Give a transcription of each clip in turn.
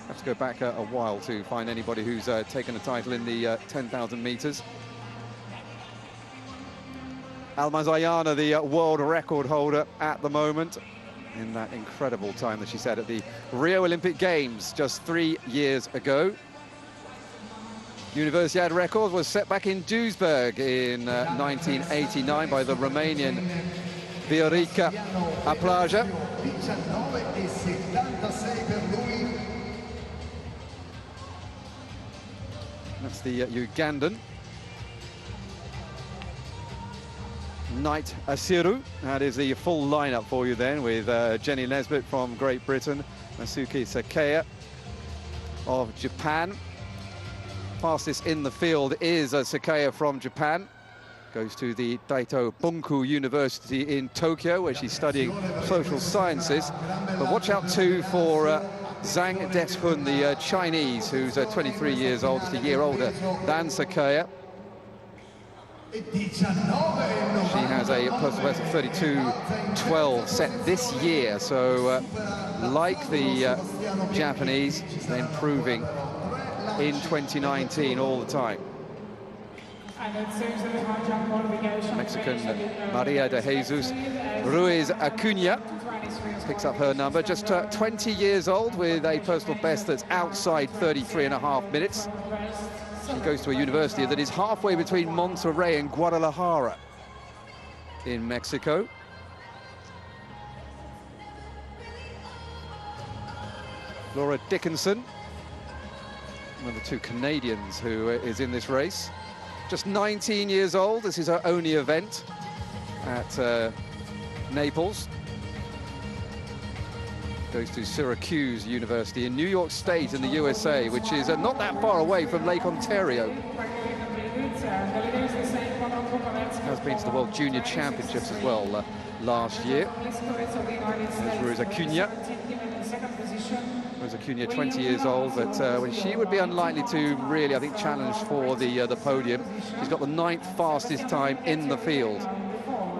Have to go back a while to find anybody who's taken a title in the 10,000 meters. Almazayana, the world record holder at the moment, in that incredible time that she set at the Rio Olympic Games just 3 years ago. Universiade record was set back in Duisburg in 1989 by the Romanian Viorica Aplaja. That's the Ugandan. Knight Asiru. That is the full lineup for you then, with Jenny Nesbitt from Great Britain, Masuki Sakaya of Japan. Fastest in the field is Sakaya from Japan. Goes to the Daito Bunku University in Tokyo, where she's studying social sciences. But watch out too for Zhang Deshun, the Chinese, who's 23 years old, just a year older than Sakaya. She has a personal best of 32.12 set this year, so like the Japanese, they're improving in 2019 all the time. Mexican Maria de Jesus Ruiz Acuña picks up her number, just 20 years old, with a personal best that's outside 33.5 minutes. She goes to a university that is halfway between Monterrey and Guadalajara in Mexico. Laura Dickinson, one of the two Canadians who is in this race. Just 19 years old. This is her only event at Naples. Goes to Syracuse University in New York State in the USA, which is not that far away from Lake Ontario. Has been to the World Junior Championships as well last year. There's Rosa Cunha. Rosa Cunha, 20 years old, but when she would be unlikely to really, I think, challenge for the podium. She's got the 9th fastest time in the field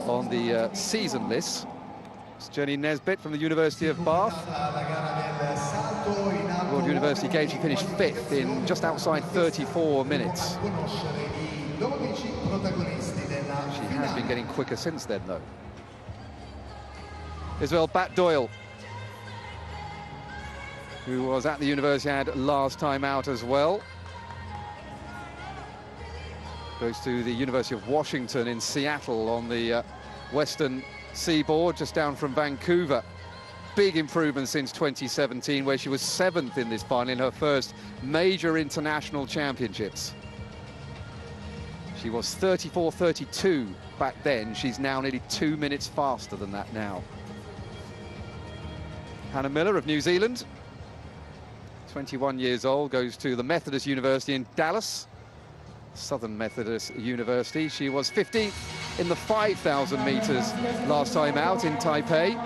on the season list. It's Jenny Nesbitt from the University of Bath. World University Games, she finished 5th in just outside 34 minutes. She has been getting quicker since then, though. Isabel Bat-Doyle, who was at the Universiade last time out as well. Goes to the University of Washington in Seattle on the western seaboard, just down from Vancouver. Big improvement since 2017, where she was 7th in this final in her first major international championships. She was 34.32 back then. She's now nearly 2 minutes faster than that now. Hannah Miller of New Zealand, 21 years old, goes to the Methodist University in Dallas, Southern Methodist University. She was 15th in the 5,000 meters last time out in Taipei.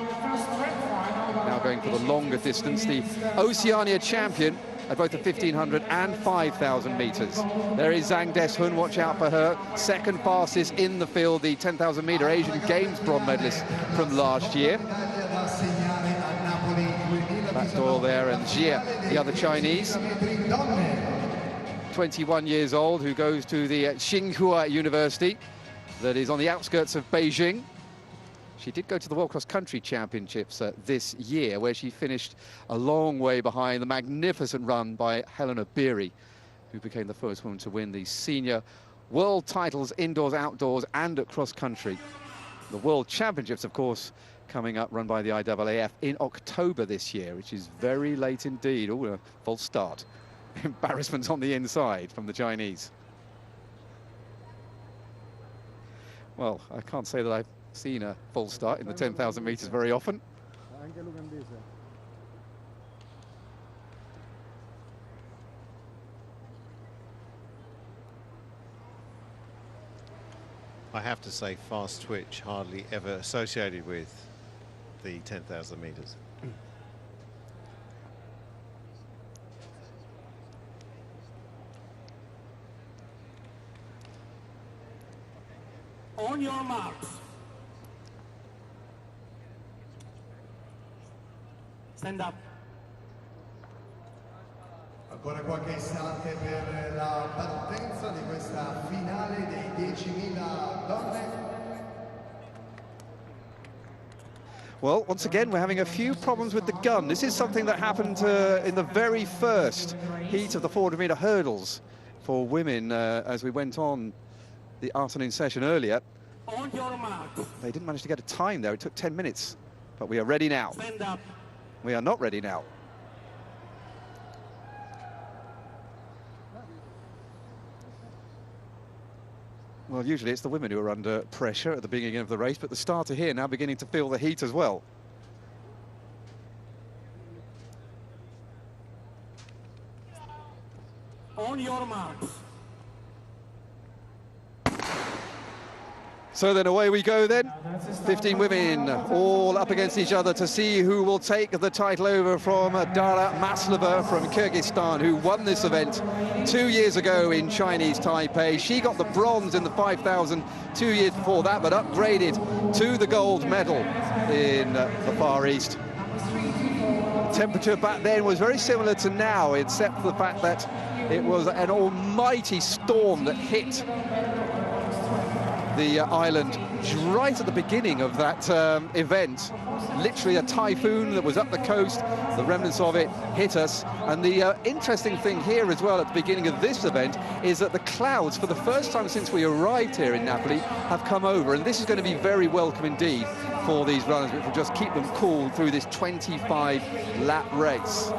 Now going for the longer distance, the Oceania champion at both the 1,500 and 5,000 meters. There is Zhang Deshun, watch out for her. 2nd fastest in the field, the 10,000 meter Asian Games bronze medalist from last year. Bat-Doyle there, and Jia, the other Chinese. 21 years old, who goes to the Tsinghua University that is on the outskirts of Beijing. She did go to the World Cross Country Championships this year, where she finished a long way behind the magnificent run by Helena Beery, who became the first woman to win the senior world titles indoors, outdoors, and at cross country. The World Championships, of course, coming up, run by the IAAF in October this year, which is very late indeed. Oh, a false start. Embarrassment on the inside from the Chinese. Well, I can't say that I've seen a false start in the 10,000 meters very often. I have to say, fast twitch hardly ever associated with the 10,000 meters. On your marks. Stand up. Ancora qualche istante per la partenza di questa finale dei 10.000 donne. Well, once again, we're having a few problems with the gun. This is something that happened in the very first heat of the 400-meter hurdles for women as we went on the afternoon session earlier. They didn't manage to get a time there. It took 10 minutes. But we are ready now. We are not ready now. Well, usually it's the women who are under pressure at the beginning of the race, but the starter here now beginning to feel the heat as well. On your marks. So then away we go then. 15 women all up against each other to see who will take the title over from Dara Maslova from Kyrgyzstan, who won this event 2 years ago in Chinese Taipei. She got the bronze in the 5,000 2 years before that, but upgraded to the gold medal in the Far East. The temperature back then was very similar to now, except for the fact that it was an almighty storm that hit the island right at the beginning of that event. Literally a typhoon that was up the coast, the remnants of it hit us. And the interesting thing here as well at the beginning of this event is that the clouds, for the first time since we arrived here in Napoli, have come over, and this is going to be very welcome indeed for these runners, which will just keep them cool through this 25-lap race.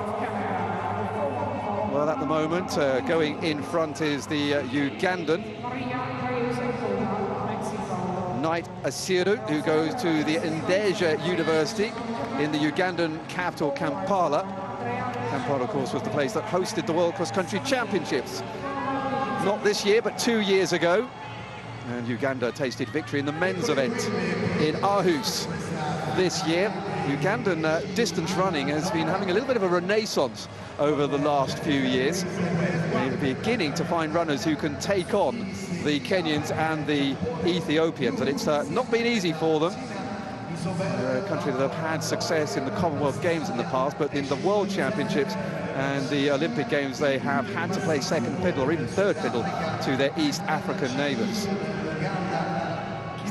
Well, at the moment, going in front is the Ugandan Knight Asiru, who goes to the Ndeja University in the Ugandan capital, Kampala. Kampala, of course, was the place that hosted the World Cross Country Championships. Not this year, but 2 years ago. And Uganda tasted victory in the men's event in Aarhus this year. Ugandan distance running has been having a little bit of a renaissance over the last few years. They're beginning to find runners who can take on the Kenyans and the Ethiopians, and it's not been easy for them. They're a country that have had success in the Commonwealth Games in the past, but in the World Championships and the Olympic Games, they have had to play second fiddle or even third fiddle to their East African neighbours.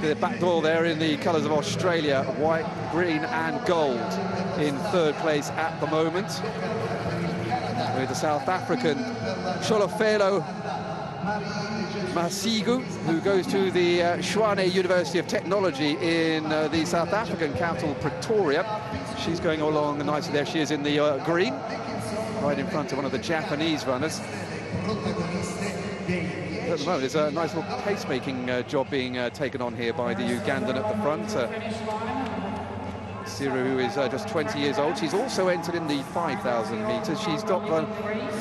The back door there in the colours of Australia, white, green and gold in third place at the moment, with the South African Sholofelo Masigu, who goes to the Tshwane University of Technology in the South African capital, Pretoria. She's going along nicely there. She is in the green, right in front of one of the Japanese runners. At the moment, there's a nice little pace-making job being taken on here by the Ugandan at the front. Siru, who is just 20 years old. She's also entered in the 5,000 metres. She's got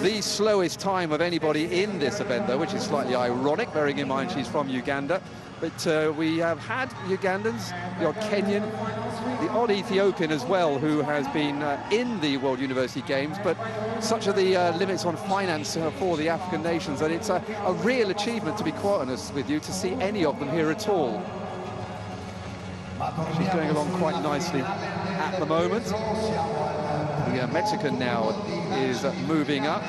the slowest time of anybody in this event, though, which is slightly ironic, bearing in mind she's from Uganda. But we have had Ugandans, the odd Kenyan, the odd Ethiopian as well, who has been in the World University Games, but such are the limits on finance for the African nations that it's a real achievement, to be quite honest with you, to see any of them here at all. She's going along quite nicely at the moment. The Mexican now is moving up.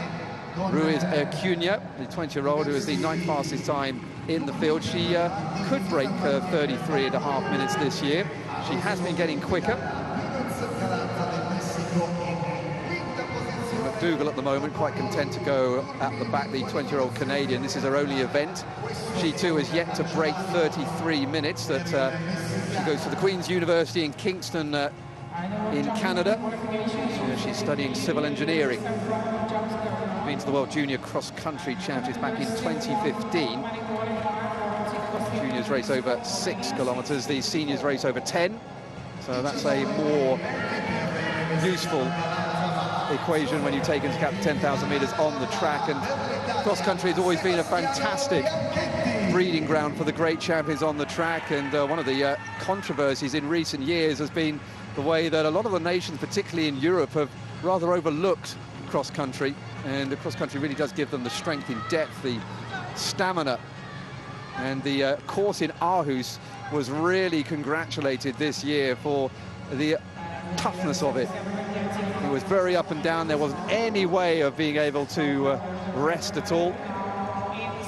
Ruiz Acuna, the 20-year-old, who is the 9th fastest time in the field. She could break 33.5 minutes this year. She has been getting quicker. McDougall at the moment quite content to go at the back, the 20-year-old Canadian. This is her only event. She too is yet to break 33 minutes. That she goes to the Queen's University in Kingston in Canada. She's studying civil engineering. Been to the World Junior Cross Country Championships back in 2015. Juniors race over 6 kilometres, the seniors race over 10. So that's a more useful equation when you take into account 10,000 metres on the track. And cross country has always been a fantastic breeding ground for the great champions on the track. And one of the controversies in recent years has been the way that a lot of the nations, particularly in Europe, have rather overlooked cross country. And the cross country really does give them the strength in depth, the stamina. And the course in Aarhus was really congratulated this year for the toughness of it. It was very up and down. There wasn't any way of being able to rest at all.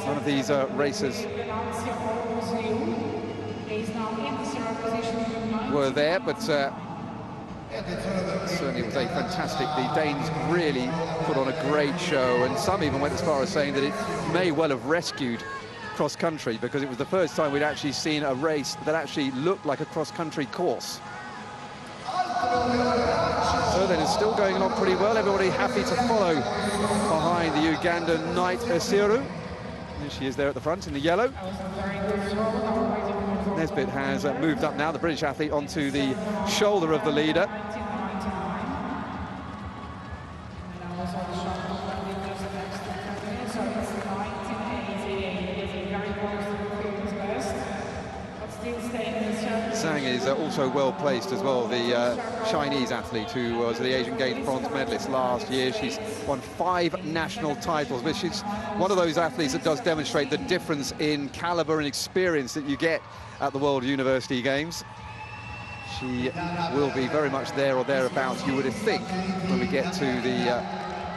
None of these racers were there, but certainly it was a fantastic. The Danes really put on a great show, and some even went as far as saying that it may well have rescued cross-country, because it was the first time we'd actually seen a race that actually looked like a cross-country course. So then it's still going along pretty well. Everybody happy to follow behind the Ugandan Knight Esiru. There she is there at the front in the yellow. Nesbitt has moved up now, the British athlete, onto the shoulder of the leader. Zhang is also well placed as well, the Chinese athlete who was the Asian Games bronze medalist last year. She's won 5 national titles, but she's one of those athletes that does demonstrate the difference in caliber and experience that you get at the World University Games. She will be very much there or thereabouts, you would think, when we get to the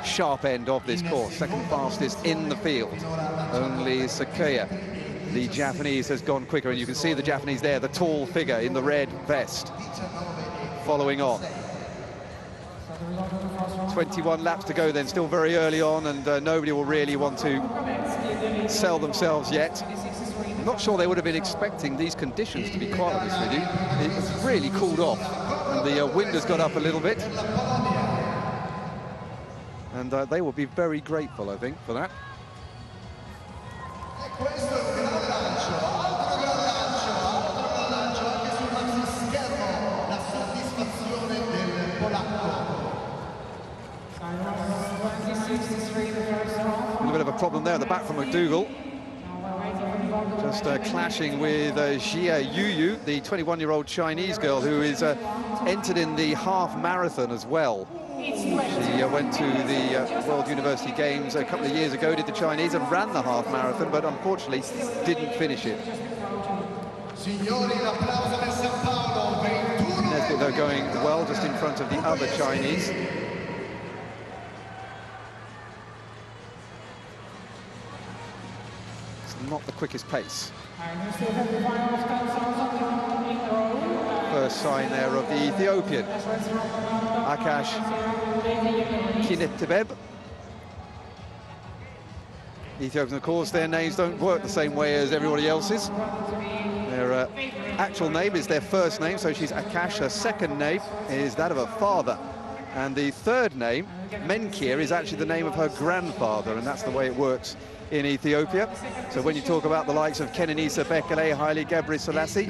sharp end of this course. Second fastest in the field, only Sakuya, the Japanese, has gone quicker, and you can see the Japanese there, the tall figure in the red vest, following on. 21 laps to go then, still very early on, and nobody will really want to sell themselves yet. I'm not sure they would have been expecting these conditions, to be quite honest with you. It was really cooled off, and the wind has got up a little bit. And they will be very grateful, I think, for that. A little bit of a problem there at the back from McDougall. Just clashing with Jia Yuyu, the 21-year-old Chinese girl who is entered in the half marathon as well. She went to the World University Games a couple of years ago, did the Chinese, and ran the half marathon, but unfortunately didn't finish it. Nesbitt, though, going well just in front of the other Chinese. Not the quickest pace. First sign there of the Ethiopian, Akash Kinetibeb. Ethiopians, of course, their names don't work the same way as everybody else's. Their actual name is their first name, so she's Akash. Her second name is that of her father. And the third name, Menkir, is actually the name of her grandfather, and that's the way it works in Ethiopia. So when you talk about the likes of Kenenisa Bekele, Haile Gebrselassie,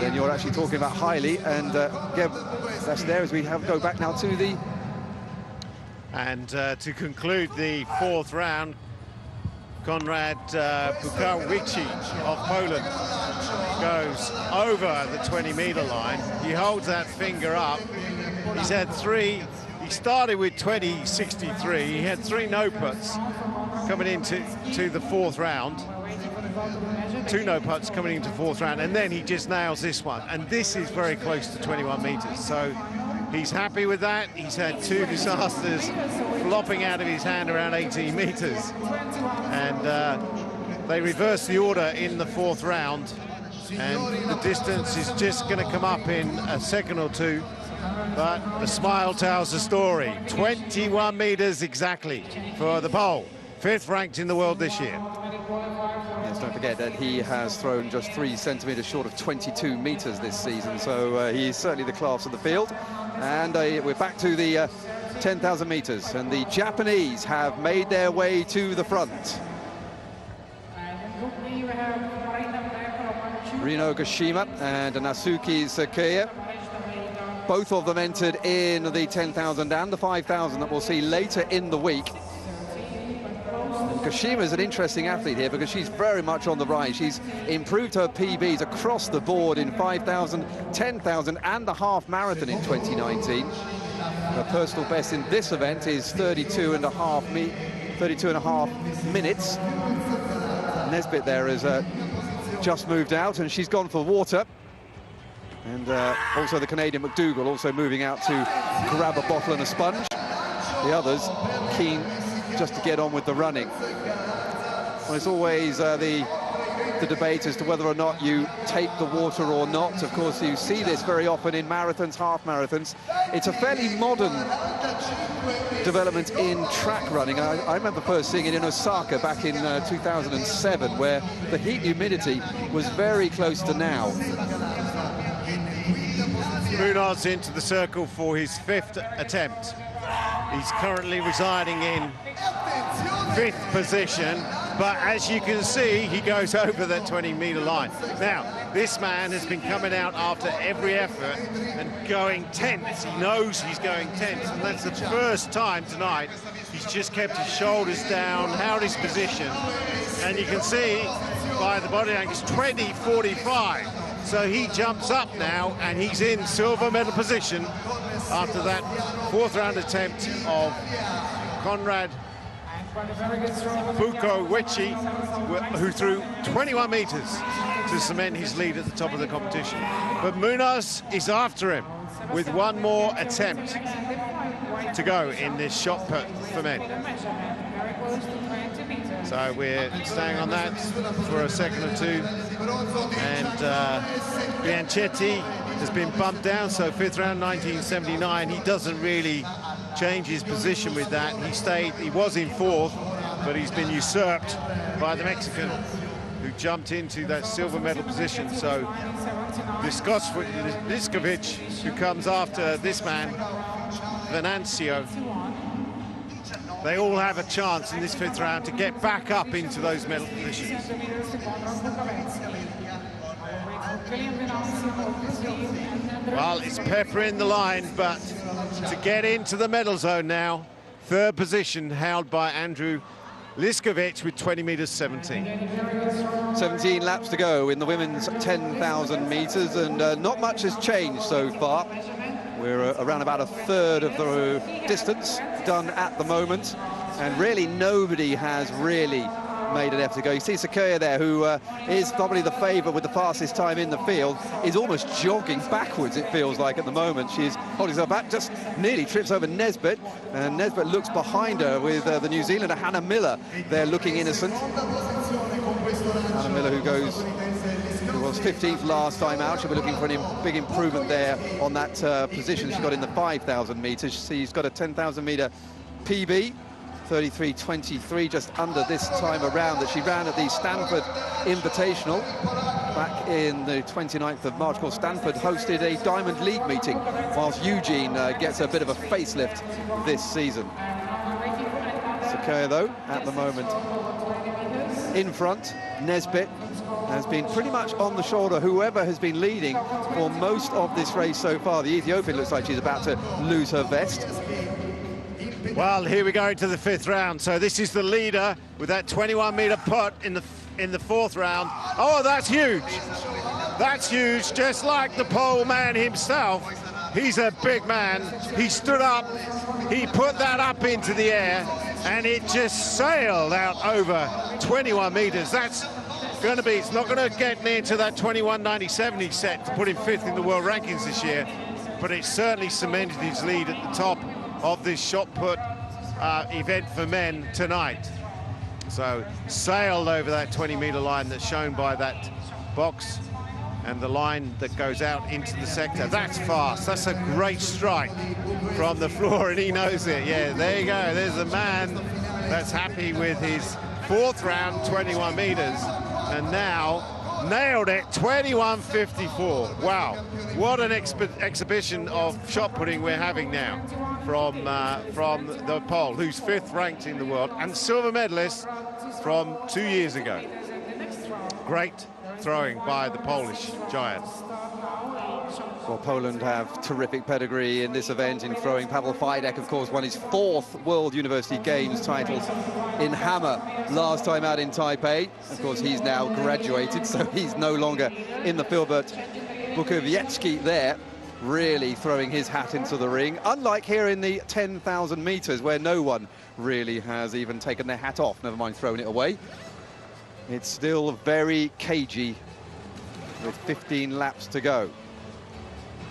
then you're actually talking about Haile and that's there as we go back now to the... And to conclude the 4th round, Konrad Pukawici of Poland goes over the 20-meter line. He holds that finger up. He's had 3. He started with 20.63. He had 3 no-putts coming into the 4th round. 2 no-putts coming into 4th round, and then he just nails this one. And this is very close to 21 meters. So he's happy with that. He's had 2 disasters flopping out of his hand around 18 meters. And they reverse the order in the 4th round. And the distance is just going to come up in a second or 2. But the smile tells the story. 21 meters exactly for the Pole, 5th ranked in the world this year. Yes, don't forget that he has thrown just 3 centimeters short of 22 meters this season, so he's certainly the class of the field. And we're back to the 10,000 meters, and the Japanese have made their way to the front. Rino Gashima and Nasuki Sakuya, both of them entered in the 10,000 and the 5,000 that we'll see later in the week. And Gashima is an interesting athlete here because she's very much on the rise. She's improved her PBs across the board in 5,000, 10,000 and the half marathon in 2019. Her personal best in this event is 32 and a half minutes. Nesbitt there has just moved out, and she's gone for water. And also the Canadian McDougall also moving out to grab a bottle and a sponge. The others keen just to get on with the running. Well, it's always the debate as to whether or not you take the water or not. Of course, you see this very often in marathons, half marathons. It's a fairly modern development in track running. I remember first seeing it in Osaka back in 2007, where the heat humidity was very close to now. Munoz into the circle for his 5th attempt. He's currently residing in 5th position, but as you can see, he goes over that 20-meter line. Now, this man has been coming out after every effort and going tense. He knows he's going tense, and that's the first time tonight he's just kept his shoulders down, held his position, and you can see by the body language, 20:45. So he jumps up now, and he's in silver medal position after that 4th round attempt of Konrad Bukowici, who threw 21 meters to cement his lead at the top of the competition. But Munoz is after him with one more attempt to go in this shot put for men. So we're staying on that for a second or two. And Bianchetti has been bumped down, so 5th round 1979. He doesn't really change his position with that. He was in 4th, but he's been usurped by the Mexican who jumped into that silver medal position. So Liskovic, who comes after this man, Venancio, they all have a chance in this 5th round to get back up into those medal positions. Well, it's Pepper in the line, but to get into the medal zone now, 3rd position held by Andrew Liskovic with 20 meters 17. 17 laps to go in the women's 10,000 meters, and not much has changed so far. We're around about a third of the distance done at the moment, and really nobody has really made an effort to go. You see Sakaya there, who is probably the favourite with the fastest time in the field, is almost jogging backwards, it feels like, at the moment. She's holding herself back, just nearly trips over Nesbitt, and Nesbitt looks behind her with the New Zealander Hannah Miller there looking innocent. Hannah Miller, who was 15th last time out. She'll be looking for a big improvement there on that position she got in the 5,000 meters. She's got a 10,000 meter PB, 33:23, just under this time around, that she ran at the Stanford Invitational back in the 29th of March. Of course, Stanford hosted a Diamond League meeting, whilst Eugene gets a bit of a facelift this season. Sakaya, though, at the moment in front. Nesbitt has been pretty much on the shoulder, whoever has been leading for most of this race so far. The Ethiopian looks like she's about to lose her vest. Well, here we go into the 5th round. So this is the leader with that 21-meter putt in the 4th round. Oh, that's huge. That's huge, just like the pole man himself. He's a big man. He stood up, he put that up into the air, and it just sailed out over 21 meters. That's going to be, it's not going to get near to that 21.97 he set to put him 5th in the world rankings this year, but it certainly cemented his lead at the top of this shot put event for men tonight. So sailed over that 20-meter line that's shown by that box, and the line that goes out into the sector. That's fast. That's a great strike from the floor, and he knows it. Yeah, there you go. There's a man that's happy with his 4th round 21 meters, and now nailed it, 21:54. Wow, what an exhibition of shot putting we're having now from the Pole, who's 5th ranked in the world and silver medalist from 2 years ago. Great throwing by the Polish giant. Well, Poland have terrific pedigree in this event in throwing. Paweł Fajdek, of course, won his 4th World University Games title in hammer last time out in Taipei. Of course, he's now graduated, so he's no longer in the field, but Bukowiecki there really throwing his hat into the ring, unlike here in the 10,000 meters, where no one really has even taken their hat off, never mind thrown it away. It's still very cagey with 15 laps to go.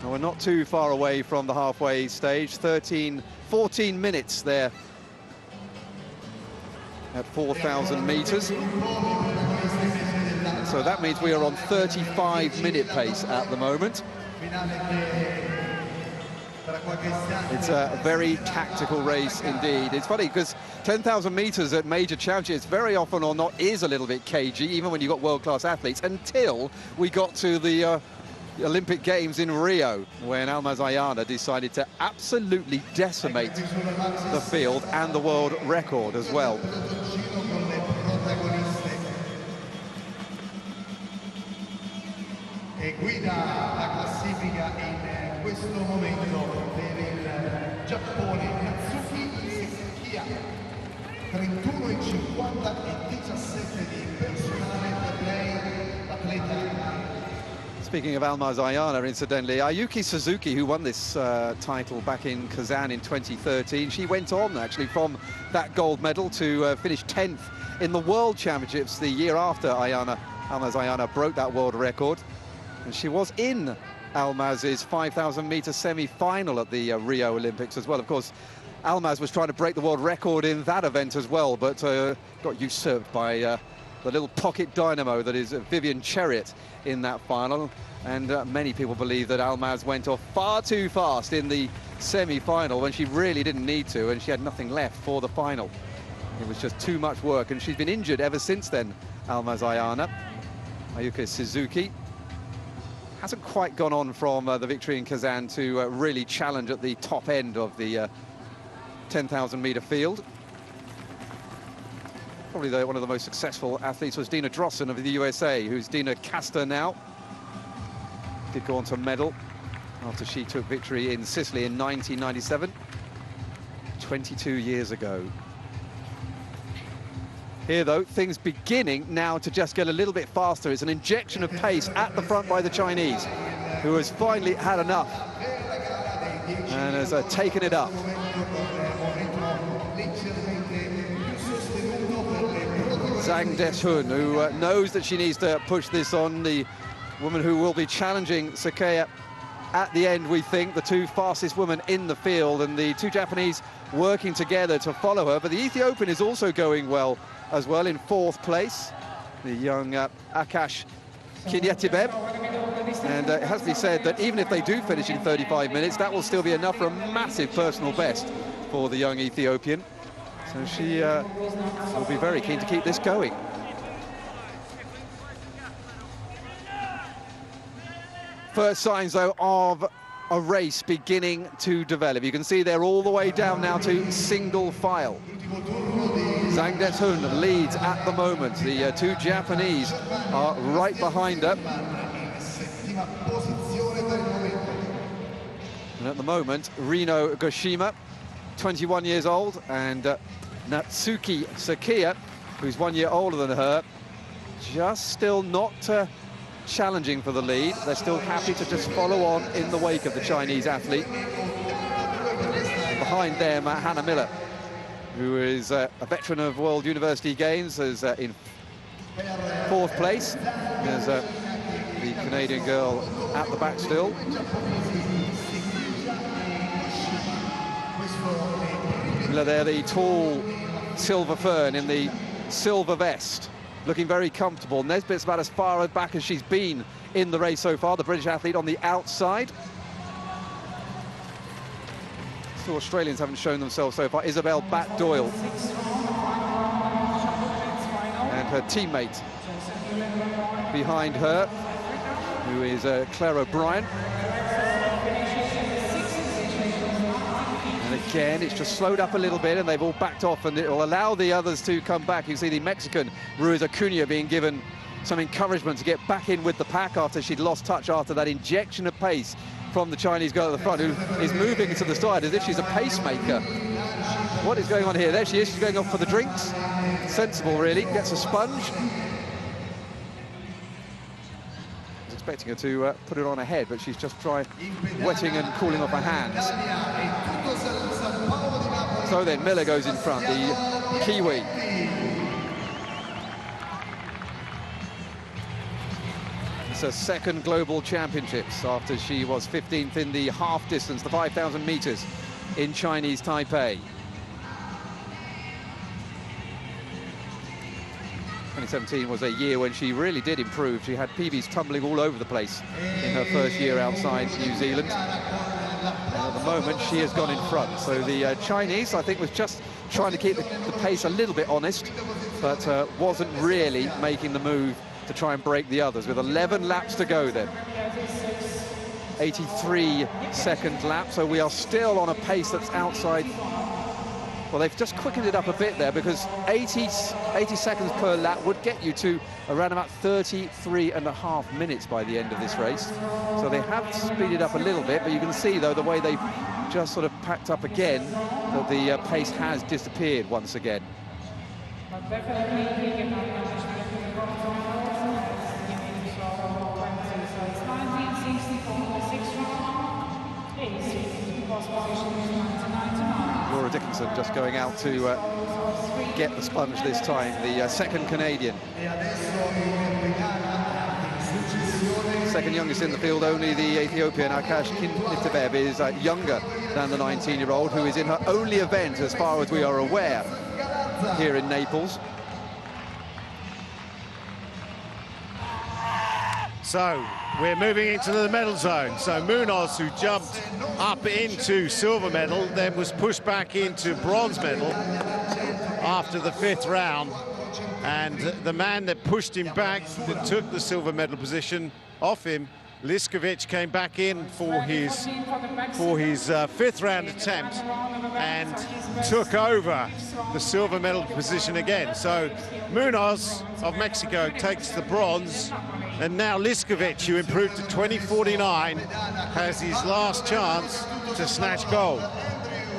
Well, we're not too far away from the halfway stage. 14 minutes there at 4,000 meters. So that means we are on 35-minute pace at the moment. It's a very tactical race indeed. It's funny because 10,000 meters at major championships very often or not is a little bit cagey, even when you've got world-class athletes, until we got to the Olympic Games in Rio, when Almaz Ayana decided to absolutely decimate the field and the world record as well. E guida la classifica in questo momento per il Giappone Natsuki Sekia, 31,50 e 17 di personale per lei, l'atleta. Speaking of Almaz Ayana, incidentally, Ayuki Suzuki, who won this title back in Kazan in 2013, she went on actually from that gold medal to finish 10th in the World Championships the year after Almaz Ayana broke that world record. And she was in Almaz's 5,000-meter semi-final at the Rio Olympics as well. Of course, Almaz was trying to break the world record in that event as well, but got usurped by the little pocket dynamo that is Vivian Chariot in that final. And many people believe that Almaz went off far too fast in the semi-final when she really didn't need to, and she had nothing left for the final. It was just too much work, and she's been injured ever since then, Almaz Ayana. Ayuki Suzuki hasn't quite gone on from the victory in Kazan to really challenge at the top end of the 10,000-meter field. Probably one of the most successful athletes was Dina Drossen of the USA, who's Dina Caster now. Did go on to medal after she took victory in Sicily in 1997, 22 years ago. Here, though, things beginning now to just get a little bit faster. It's an injection of pace at the front by the Chinese, who has finally had enough and has taken it up. Zhang Deshun, who knows that she needs to push this on, the woman who will be challenging Sakaya at the end, we think, the two fastest women in the field, and the two Japanese working together to follow her. But the Ethiopian is also going well as well, in 4th place, the young Akash Kinyatibeb. And it has to be said that even if they do finish in 35 minutes, that will still be enough for a massive personal best for the young Ethiopian. So she will be very keen to keep this going. First signs, though, of a race beginning to develop. You can see they're all the way down now to single file. Zhang Deshun leads at the moment. The two Japanese are right behind her. And at the moment, Rino Goshima, 21 years old, and Natsuki Sakia, who's 1 year older than her, just still not challenging for the lead. They're still happy to just follow on in the wake of the Chinese athlete. And behind them, Hannah Miller, who is a veteran of World University Games, is in 4th place. There's the Canadian girl at the back still. Miller there, the tall silver fern in the silver vest, looking very comfortable. Nesbitt's about as far back as she's been in the race so far, the British athlete on the outside. The Australians haven't shown themselves so far. Isabel Bat-Doyle and her teammate behind her, who is Claire O'Brien. And again, it's just slowed up a little bit, and they've all backed off, and it will allow the others to come back. You see the Mexican Ruiz Acuña being given some encouragement to get back in with the pack after she'd lost touch after that injection of pace from the Chinese girl at the front, who is moving to the side as if she's a pacemaker. What is going on here? There she is, she's going off for the drinks. Sensible, really, gets a sponge. I was expecting her to put it on her head, but she's just trying wetting and cooling off her hands. So then Miller goes in front, the Kiwi. her second global championships after she was 15th in the half distance, the 5,000 meters in Chinese Taipei. 2017 was a year when she really did improve. She had PBs tumbling all over the place in her first year outside New Zealand. And at the moment, she has gone in front. So the Chinese, I think, was just trying to keep the pace a little bit honest, but wasn't really making the move to try and break the others, with 11 laps to go then. 83-second lap, so we are still on a pace that's outside. Well, they've just quickened it up a bit there, because 80 seconds per lap would get you to around about 33.5 minutes by the end of this race. So they have speeded up a little bit, but you can see, though, the way they've just sort of packed up again, that the pace has disappeared once again. Laura Dickinson just going out to get the sponge this time, the second Canadian. Second youngest in the field, only the Ethiopian Akash Kinitebeb is younger than the 19-year-old, who is in her only event, as far as we are aware, here in Naples. So we're moving into the medal zone. So Munoz, who jumped up into silver medal, then was pushed back into bronze medal after the 5th round. And the man that pushed him back, that took the silver medal position off him, Liskovic, came back in for his 5th round attempt and took over the silver medal position again. So Munoz of Mexico takes the bronze, and now Liskovic, who improved to 20:49, has his last chance to snatch gold.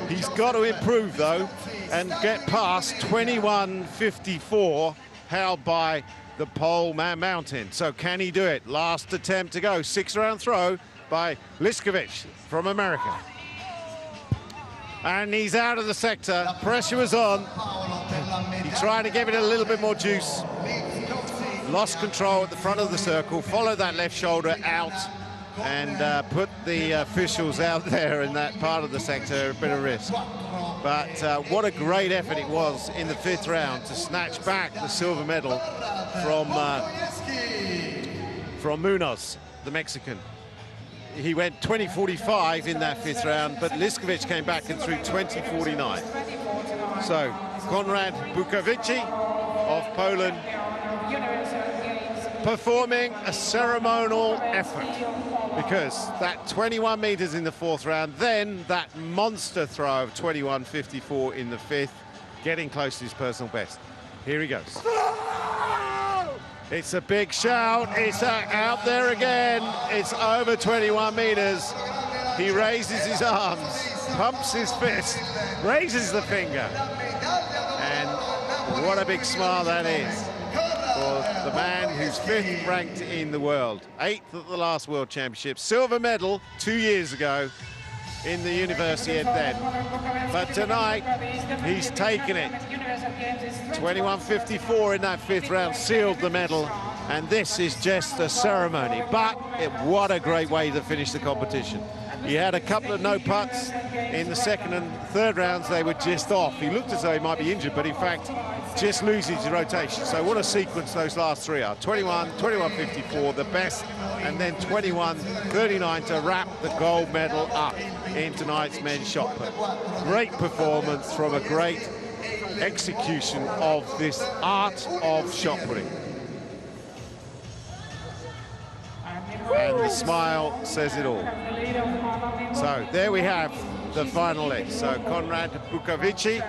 He's got to improve, though, and get past 21:54, held by the pole man mountain. So can he do it? Last attempt to go. 6th-round throw by Liskovic from America. And he's out of the sector. Pressure was on. He tried to give it a little bit more juice. Lost control at the front of the circle, followed that left shoulder out, and put the officials out there in that part of the sector at a bit of risk. But what a great effort it was in the 5th round to snatch back the silver medal from Munoz, the Mexican. He went 20:45 in that 5th round, but Liskovic came back and threw 20:49. So Konrad Bukovici of Poland performing a ceremonial effort, because that 21 meters in the 4th round, then that monster throw of 21:54 in the 5th, getting close to his personal best. Here he goes. It's a big shout. It's out there again. It's over 21 meters. He raises his arms, pumps his fist, raises the finger. And what a big smile that is for the man who's 5th ranked in the world. 8th at the last World Championship. Silver medal 2 years ago in the Universiade then. But tonight, he's taken it. 21:54 in that 5th round, sealed the medal. And this is just a ceremony. But what a great way to finish the competition. He had a couple of no putts in the 2nd and 3rd rounds. They were just off. He looked as though he might be injured, but in fact, just loses his rotation. So what a sequence those last 3 are. 21, 21:54, the best, and then 21:39 to wrap the gold medal up in tonight's men's shot put. Great performance from a great execution of this art of shot putting. And the smile says it all. So there we have the final leg. So Konrad Bukovici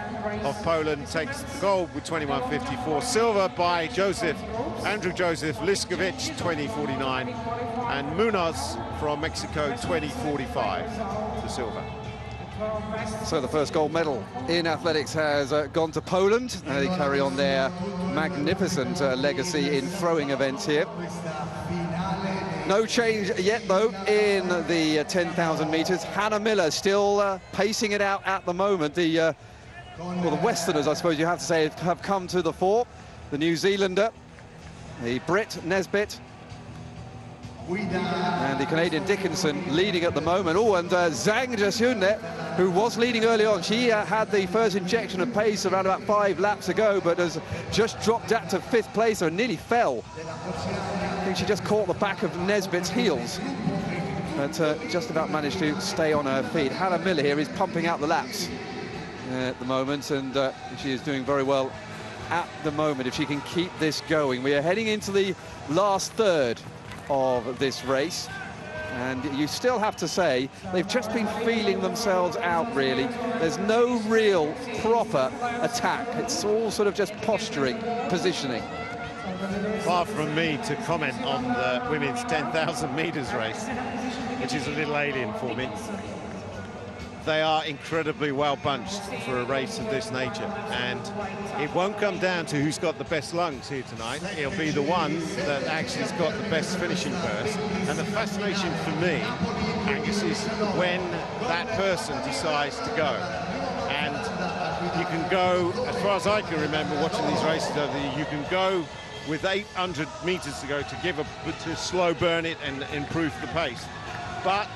of Poland takes the gold with 21:54. Silver by Andrew Joseph Liskovic, 20:49. And Munoz from Mexico, 20:45 for silver. So the first gold medal in athletics has gone to Poland. They carry on their magnificent legacy in throwing events here. No change yet, though, in the 10,000 meters. Hannah Miller still pacing it out at the moment. Well, the Westerners, I suppose you have to say, have come to the fore. The New Zealander, the Brit Nesbitt, And the Canadian Dickinson leading at the moment. Oh, and Zhang Jiaxun, who was leading early on, she had the first injection of pace around about 5 laps ago, but has just dropped out to 5th place and nearly fell. I think she just caught the back of Nesbitt's heels, but just about managed to stay on her feet. Hannah Miller here is pumping out the laps at the moment, and she is doing very well at the moment if she can keep this going. We are heading into the last third of this race, and you still have to say they've just been feeling themselves out, really. There's no real proper attack. It's all sort of just posturing, positioning. Far from me to comment on the women's 10,000 metres race, which is a little alien for me. They are incredibly well bunched for a race of this nature, and it won't come down to who's got the best lungs here tonight. It'll be the one that actually has got the best finishing burst. And the fascination for me, Angus, is when that person decides to go. And you can go, as far as I can remember watching these races over the year, you can go with 800 metres to go to slow burn it and improve the pace. But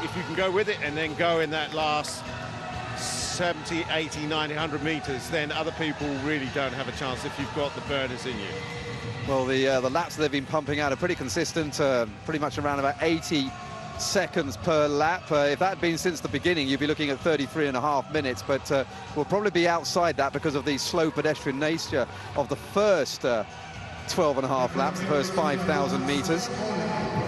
if you can go with it and then go in that last 70, 80, 90, 100 metres, then other people really don't have a chance if you've got the burners in you. Well, the laps they've been pumping out are pretty consistent, pretty much around about 80 seconds per lap. If that had been since the beginning, you'd be looking at 33.5 minutes, but we'll probably be outside that because of the slow pedestrian nature of the first 12.5 laps, the first 5,000 metres.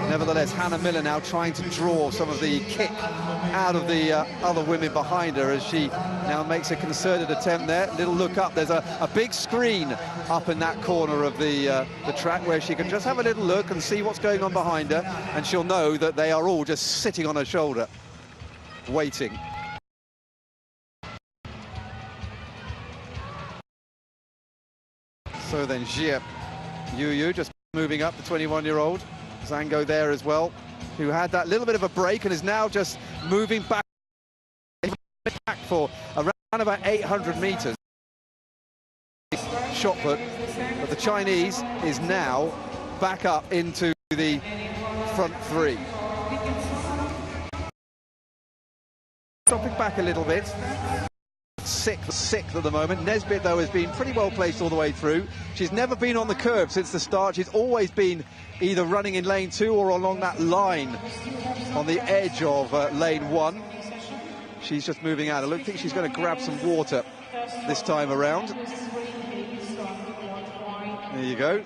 Nevertheless, Hannah Miller now trying to draw some of the kick out of the other women behind her as she now makes a concerted attempt there. Little look up. There's a big screen up in that corner of the track where she can just have a little look and see what's going on behind her, and she'll know that they are all just sitting on her shoulder, waiting. So then Jie Yu just moving up, the 21-year-old. Zango there as well, who had that little bit of a break and is now just moving back for around about 800 metres. Shot put, but the Chinese is now back up into the front three. Dropping back a little bit. Sixth at the moment. Nesbitt, though, has been pretty well placed all the way through. She's never been on the curb since the start. She's always been either running in lane 2 or along that line on the edge of lane 1. She's just moving out. I don't think she's going to grab some water this time around. There you go.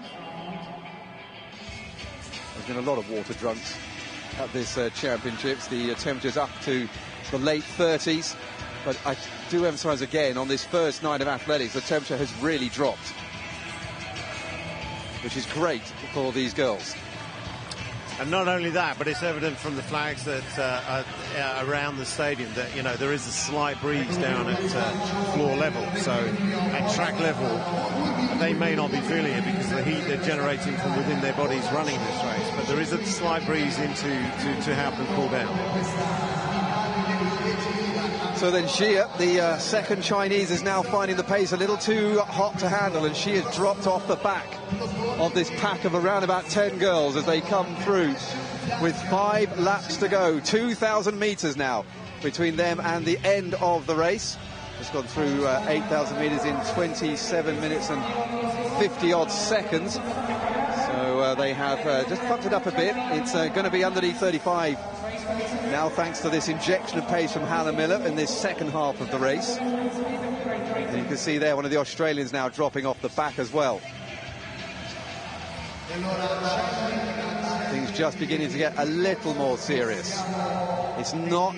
There's been a lot of water drunks at this championships. The temperature's up to the late 30s. But I do emphasise again, on this first night of athletics, the temperature has really dropped, which is great for these girls. And not only that, but it's evident from the flags that are around the stadium that, you know, there is a slight breeze down at floor level. So at track level, they may not be feeling it because of the heat they're generating from within their bodies running this race. But there is a slight breeze to help them cool down. So then Jie, the second Chinese, is now finding the pace a little too hot to handle, and she has dropped off the back of this pack of around about 10 girls as they come through with 5 laps to go. 2,000 metres now between them and the end of the race. Just gone through 8,000 metres in 27 minutes and 50-odd seconds. So they have just pumped it up a bit. It's going to be underneath 35 now, thanks to this injection of pace from Hannah Miller in this second half of the race. And you can see there one of the Australians now dropping off the back as well. Things just beginning to get a little more serious. It's not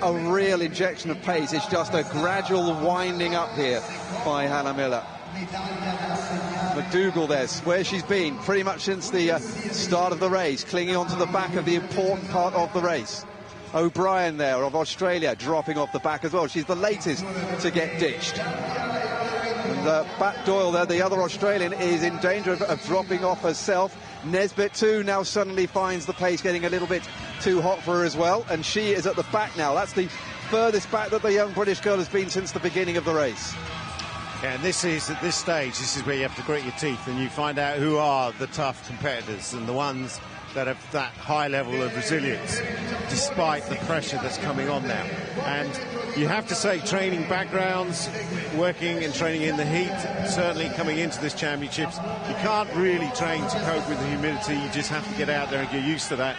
a real injection of pace, it's just a gradual winding up here by Hannah Miller. McDougall there's where she's been pretty much since the start of the race, clinging onto the back of the important part of the race. O'Brien there of Australia dropping off the back as well. She's the latest to get ditched. And Bat Doyle there, the other Australian, is in danger of dropping off herself. Nesbitt too now suddenly finds the pace getting a little bit too hot for her as well, and she is at the back now. That's the furthest back that the young British girl has been since the beginning of the race. Yeah, and this is, at this stage, this is where you have to grit your teeth and you find out who are the tough competitors and the ones that have that high level of resilience despite the pressure that's coming on now. And you have to say training backgrounds, working and training in the heat, certainly coming into this championships, you can't really train to cope with the humidity. You just have to get out there and get used to that.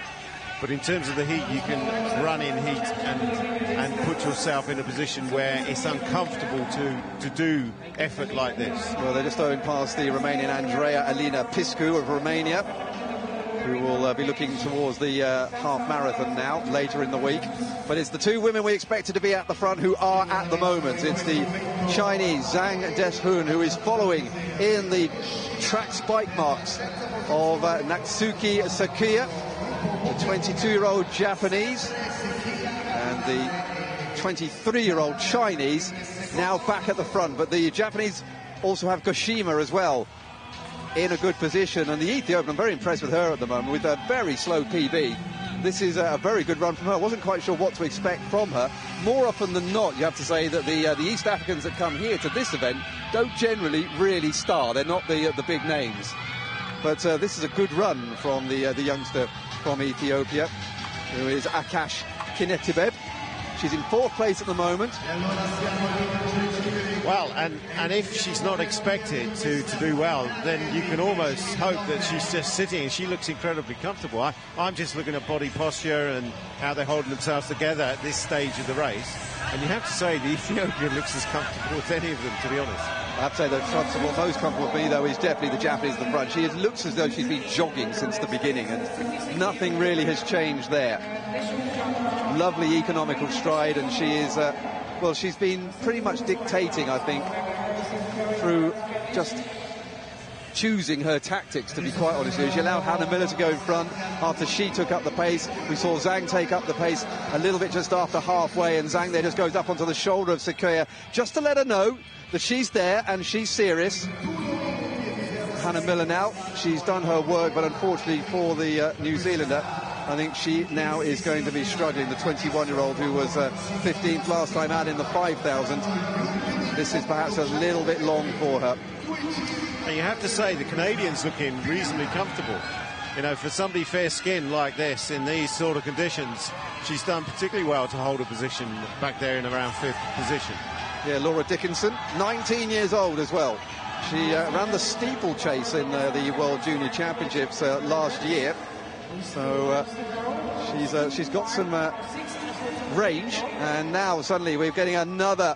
But in terms of the heat, you can run in heat and put yourself in a position where it's uncomfortable to do effort like this. Well, they're just going past the Romanian Andreea Alina Piscu of Romania, who will be looking towards the half marathon now, later in the week. But it's the two women we expected to be at the front who are at the moment. It's the Chinese Zhang Deshun, who is following in the track spike marks of Natsuki Sakuya, the 22-year-old Japanese, and the 23-year-old Chinese now back at the front. But the Japanese also have Goshima as well in a good position, and the Ethiopian, I'm very impressed with her at the moment with a very slow PB. This is a very good run from her. I wasn't quite sure what to expect from her. More often than not, you have to say that the East Africans that come here to this event don't generally really star. They're not the big names. But this is a good run from the youngster from Ethiopia, who is Akash Kinetibeb. She's in 4th place at the moment. Well, and if she's not expected to do well, then you can almost hope that she's just sitting, and she looks incredibly comfortable. I'm just looking at body posture and how they're holding themselves together at this stage of the race. And you have to say the Ethiopian looks as comfortable as any of them, to be honest. I have to say the most comfortable with me, though, is definitely the Japanese at the front. She looks as though she's been jogging since the beginning, and nothing really has changed there. Lovely economical stride, and she is, well, she's been pretty much dictating, I think, through just choosing her tactics, to be quite honest with you. She allowed Hannah Miller to go in front after she took up the pace. We saw Zhang take up the pace a little bit just after halfway, and Zhang there just goes up onto the shoulder of Sakuya just to let her know that she's there and she's serious. Hannah Miller now, she's done her work, but unfortunately for the New Zealander, I think she now is going to be struggling. The 21-year-old who was 15th last time out in the 5,000. This is perhaps a little bit long for her. And you have to say the Canadian's looking reasonably comfortable. You know, for somebody fair-skinned like this in these sort of conditions, she's done particularly well to hold a position back there in around 5th position. Yeah, Laura Dickinson, 19 years old as well. She ran the steeplechase in the World Junior Championships last year. So she's got some range, and now suddenly we're getting another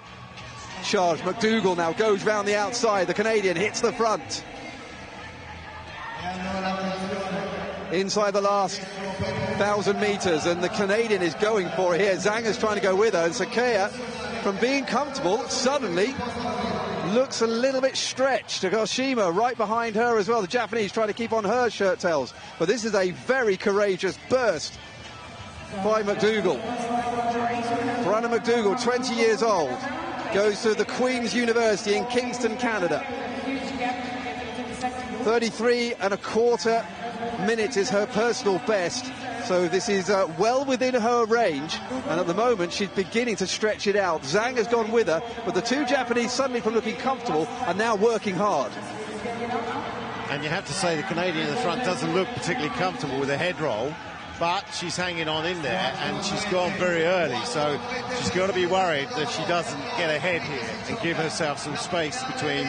charge. McDougall now goes round the outside. The Canadian hits the front. Inside the last 1,000 metres, and the Canadian is going for it here. Zhang is trying to go with her, and Sakuya, from being comfortable, suddenly looks a little bit stretched. Goshima right behind her as well. The Japanese trying to keep on her shirt tails. But this is a very courageous burst by McDougall. Brianna McDougall, 20 years old, goes to the Queen's University in Kingston, Canada. 33.25 minutes is her personal best. So this is well within her range, and at the moment she's beginning to stretch it out. Zhang has gone with her, but the two Japanese, suddenly from looking comfortable, are now working hard. And you have to say the Canadian in the front doesn't look particularly comfortable with a head roll, but she's hanging on in there, and she's gone very early, so she's got to be worried that she doesn't get ahead here and give herself some space between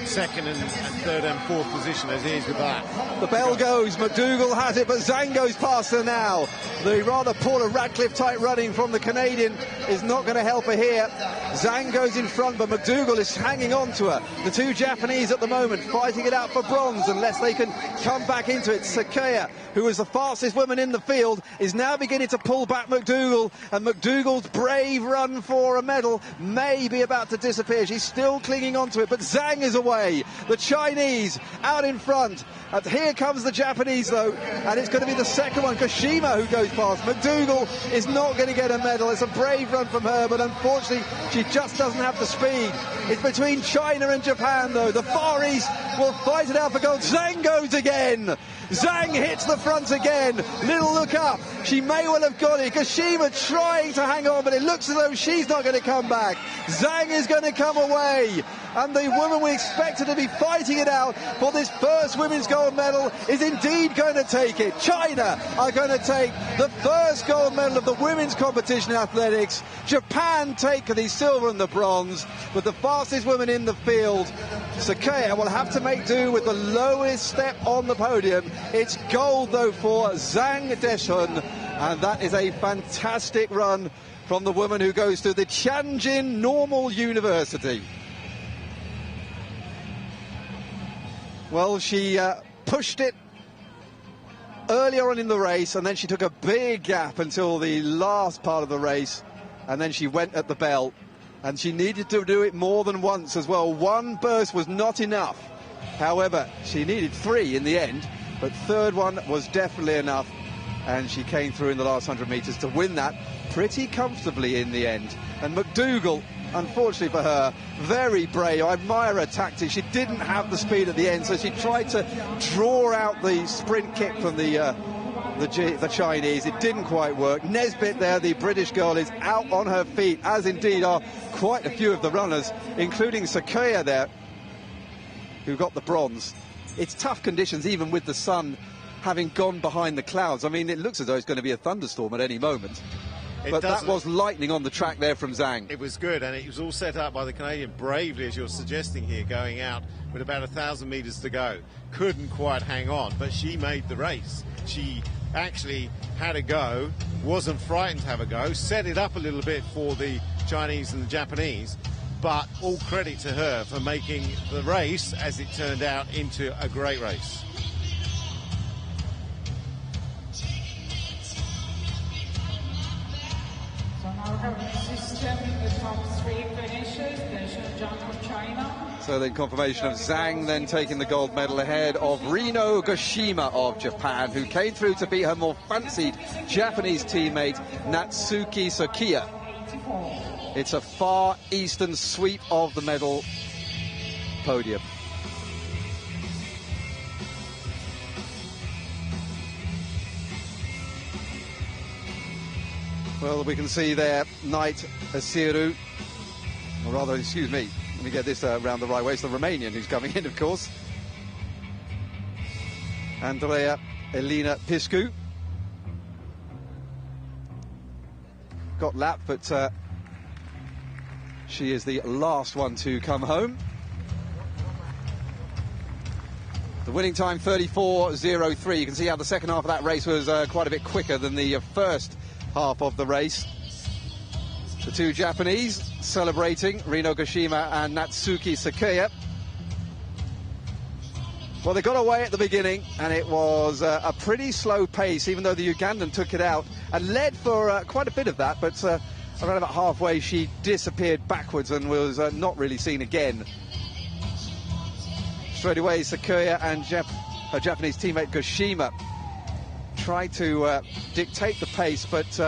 2nd and 3rd and 4th position, as it is with that. The bell goes, McDougall has it, but Zhang goes past her now. The rather Paula Radcliffe-type running from the Canadian is not going to help her here. Zhang goes in front, but McDougall is hanging on to her. The two Japanese at the moment fighting it out for bronze unless they can come back into it. Sakuya, who was the fastest woman in the field, is now beginning to pull back McDougall, and McDougall's brave run for a medal may be about to disappear. She's still clinging on to it, but Zhang is away. The Chinese out in front. And here comes the Japanese, though, and it's going to be the second one, Goshima, who goes past. McDougall is not going to get a medal. It's a brave run from her, but unfortunately she just doesn't have the speed. It's between China and Japan, though. The Far East will fight it out for gold. Zhang goes again. Zhang hits the front again. Little look up. She may well have got it. Gashima trying to hang on, but it looks as though she's not going to come back. Zhang is going to come away. And the woman we expected to be fighting it out for this first women's gold medal is indeed going to take it. China are going to take the first gold medal of the women's competition in athletics. Japan take the silver and the bronze, with the fastest woman in the field. Sakaya will have to make do with the lowest step on the podium. It's gold, though, for Zhang Deshun, and that is a fantastic run from the woman who goes to the Tianjin Normal University. Well, she pushed it earlier on in the race, and then she took a big gap until the last part of the race, and then she went at the bell, and she needed to do it more than once as well. One burst was not enough. However, she needed 3 in the end, but third one was definitely enough, and she came through in the last 100 metres to win that pretty comfortably in the end. And McDougall, unfortunately for her, very brave. I admire her tactics. She didn't have the speed at the end, so she tried to draw out the sprint kick from the Chinese. It didn't quite work. Nesbitt there, the British girl, is out on her feet, as indeed are quite a few of the runners, including Sakaya there, who got the bronze. It's tough conditions, even with the sun having gone behind the clouds. I mean, it looks as though it's going to be a thunderstorm at any moment. But that was lightning on the track there from Zhang. It was good, and it was all set up by the Canadian bravely, as you're suggesting here, going out with about 1,000 metres to go. Couldn't quite hang on, but she made the race. She actually had a go, wasn't frightened to have a go, set it up a little bit for the Chinese and the Japanese, but all credit to her for making the race, as it turned out, into a great race. So then confirmation of Zhang then taking the gold medal ahead of Rino Gashima of Japan, who came through to beat her more fancied Japanese teammate Natsuki Sakiya. It's a far eastern sweep of the medal podium. Well, we can see there Knight Asiru, or rather, excuse me, let me get this around the right way. It's the Romanian who's coming in, of course. Andrea Elena Piscu. Got lapped, but she is the last one to come home. The winning time, 34.03. You can see how the second half of that race was quite a bit quicker than the first half of the race. The two Japanese celebrating, Rino Gashima and Natsuki Sakiya. Well, they got away at the beginning, and it was a pretty slow pace, even though the Ugandan took it out and led for quite a bit of that, but around about halfway she disappeared backwards and was not really seen again. Straight away, Sakiya and her Japanese teammate Gashima tried to dictate the pace, but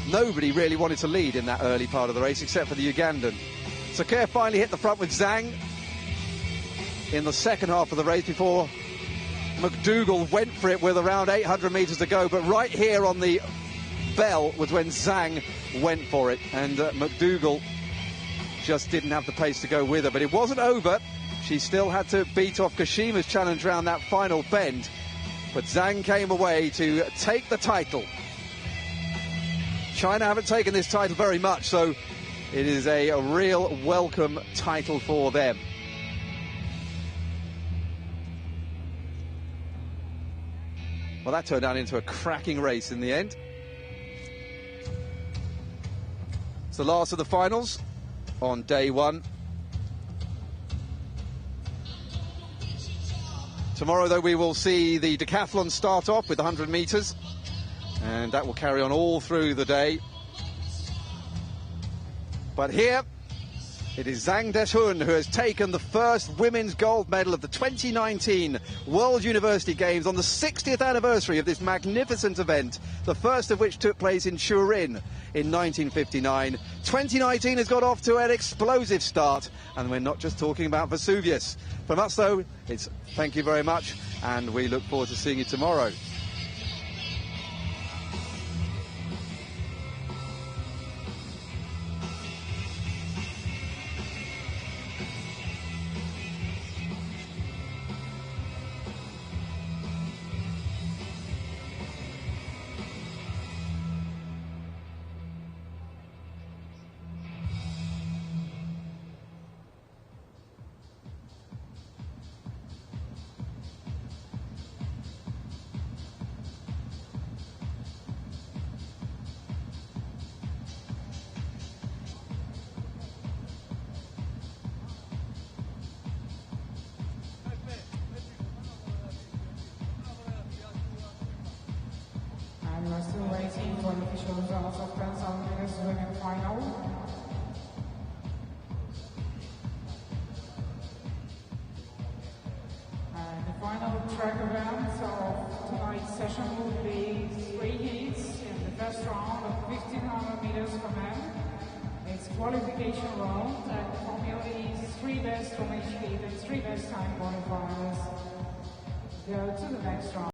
nobody really wanted to lead in that early part of the race except for the Ugandan. Sakiya finally hit the front with Zhang in the second half of the race before McDougall went for it with around 800 metres to go, but right here on the bell was when Zhang went for it, and McDougall just didn't have the pace to go with her. But it wasn't over. She still had to beat off Kashima's challenge round that final bend, but Zhang came away to take the title. China haven't taken this title very much, so it is a real welcome title for them. Well, that turned out into a cracking race in the end. It's the last of the finals on day one. Tomorrow, though, we will see the decathlon start off with 100 metres, and that will carry on all through the day. But here, it is Zhang Deshun who has taken the first women's gold medal of the 2019 World University Games on the 60th anniversary of this magnificent event, the first of which took place in Turin in 1959. 2019 has got off to an explosive start, and we're not just talking about Vesuvius. From us, though, it's thank you very much, and we look forward to seeing you tomorrow. women final. And the final track event of tonight's session will be 3 heats in the first round of 1500 meters for men. It's qualification round, and the formula is 3 best from each heat and 3 best time qualifiers go to the next round.